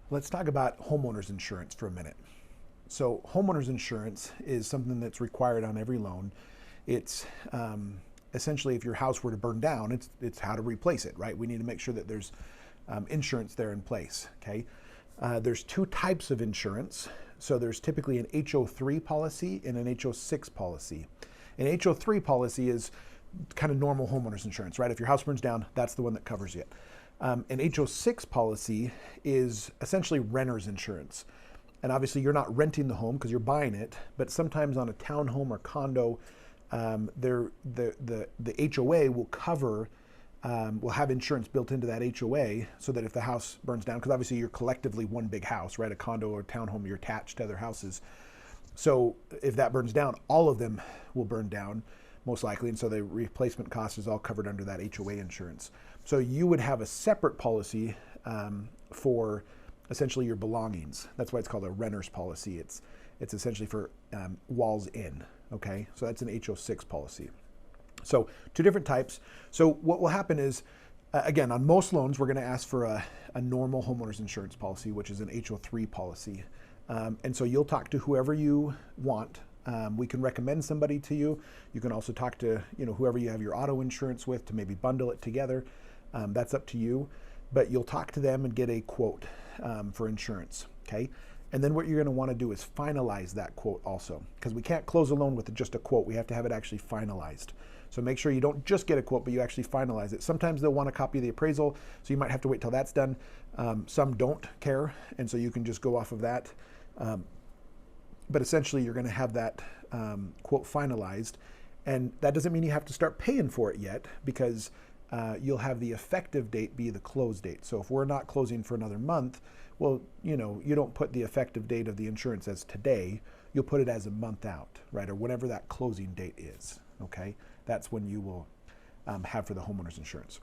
Let's talk about homeowners insurance for a minute. So homeowners insurance is something that's required on every loan. It's essentially if your house were to burn down, it's how to replace it, right? We need to make sure that there's insurance there in place, okay? There's two types of insurance. So there's typically an HO3 policy and an HO6 policy. An HO3 policy is kind of normal homeowners insurance, right? If your house burns down, that's the one that covers it. An HO6 policy is essentially renter's insurance. And obviously you're not renting the home because you're buying it, but sometimes on a townhome or condo, the HOA will cover, will have insurance built into that HOA so that if the house burns down, because obviously you're collectively one big house, right? A condo or a townhome, you're attached to other houses. So if that burns down, all of them will burn down most likely. And so the replacement cost is all covered under that HOA insurance. So you would have a separate policy for essentially your belongings. That's why it's called a renter's policy. It's essentially for walls in, okay? So that's an HO6 policy. So two different types. So what will happen is, again, on most loans, we're gonna ask for a normal homeowner's insurance policy, which is an HO3 policy. And so you'll talk to whoever you want. We can recommend somebody to you. You can also talk to whoever you have your auto insurance with to maybe bundle it together. That's up to you. But you'll talk to them and get a quote for insurance, okay? And then what you're gonna wanna do is finalize that quote also, because we can't close a loan with just a quote. We have to have it actually finalized. So make sure you don't just get a quote, but you actually finalize it. Sometimes they'll want a copy of the appraisal, so you might have to wait till that's done. Some don't care, and so you can just go off of that. But essentially you're gonna have that quote finalized, and that doesn't mean you have to start paying for it yet, because you'll have the effective date be the close date. So if we're not closing for another month, well, you don't put the effective date of the insurance as today, you'll put it as a month out, right? Or whatever that closing date is, okay? That's when you will have for the homeowner's insurance.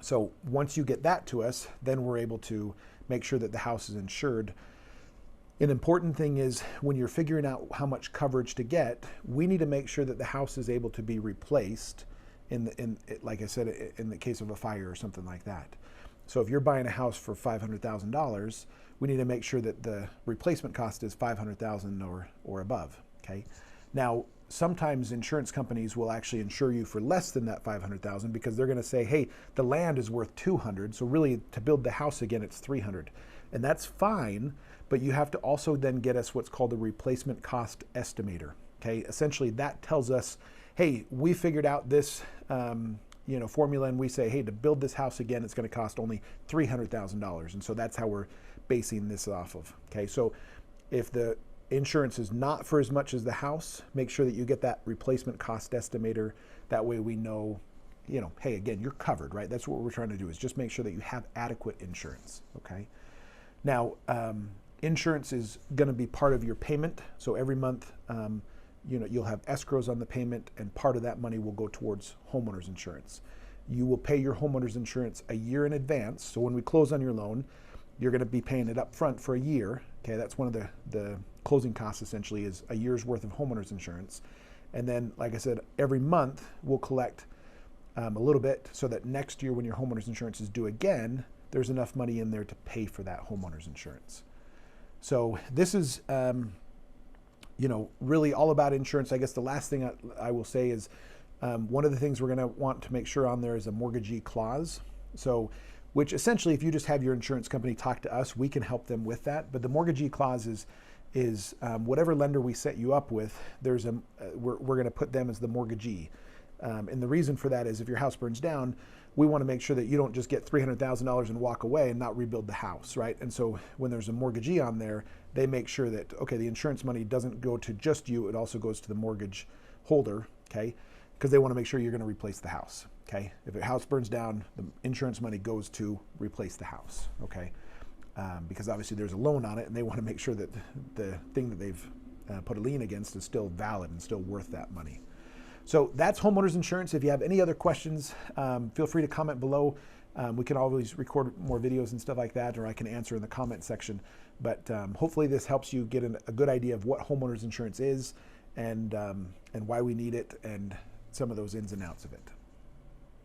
So once you get that to us, then we're able to make sure that the house is insured. An important thing is when you're figuring out how much coverage to get, we need to make sure that the house is able to be replaced like I said, in the case of a fire or something like that. So if you're buying a house for $500,000, we need to make sure that the replacement cost is $500,000 or above, okay? Now, sometimes insurance companies will actually insure you for less than that $500,000 because they're gonna say, hey, the land is worth $200, so really to build the house again, it's $300. And that's fine, but you have to also then get us what's called a replacement cost estimator, okay? Essentially that tells us, hey, we figured out this formula, and we say, hey, to build this house again, it's going to cost only $300,000. And so that's how we're basing this off of, okay? So if the insurance is not for as much as the house, make sure that you get that replacement cost estimator. That way we know, hey, again, you're covered, right? That's what we're trying to do, is just make sure that you have adequate insurance, okay? Now, insurance is going to be part of your payment. So every month, you'll have escrows on the payment, and part of that money will go towards homeowners insurance. You will pay your homeowners insurance a year in advance. So when we close on your loan, you're going to be paying it up front for a year. Okay, that's one of the closing costs essentially, is a year's worth of homeowners insurance. And then, like I said, every month we'll collect a little bit so that next year when your homeowners insurance is due again, there's enough money in there to pay for that homeowners insurance. So this is really all about insurance. I guess the last thing I will say is one of the things we're going to want to make sure on there is a mortgagee clause. So, which essentially, if you just have your insurance company talk to us, we can help them with that. But the mortgagee clause is whatever lender we set you up with, we're going to put them as the mortgagee. And the reason for that is if your house burns down, we want to make sure that you don't just get $300,000 and walk away and not rebuild the house, right? And so when there's a mortgagee on there, they make sure that, okay, the insurance money doesn't go to just you, it also goes to the mortgage holder, okay? Because they want to make sure you're going to replace the house, okay? If a house burns down, the insurance money goes to replace the house, okay? Because obviously there's a loan on it, and they want to make sure that the thing that they've put a lien against is still valid and still worth that money. So that's homeowners insurance. If you have any other questions, feel free to comment below. We can always record more videos and stuff like that, or I can answer in the comment section. But hopefully this helps you get a good idea of what homeowners insurance is and why we need it and some of those ins and outs of it.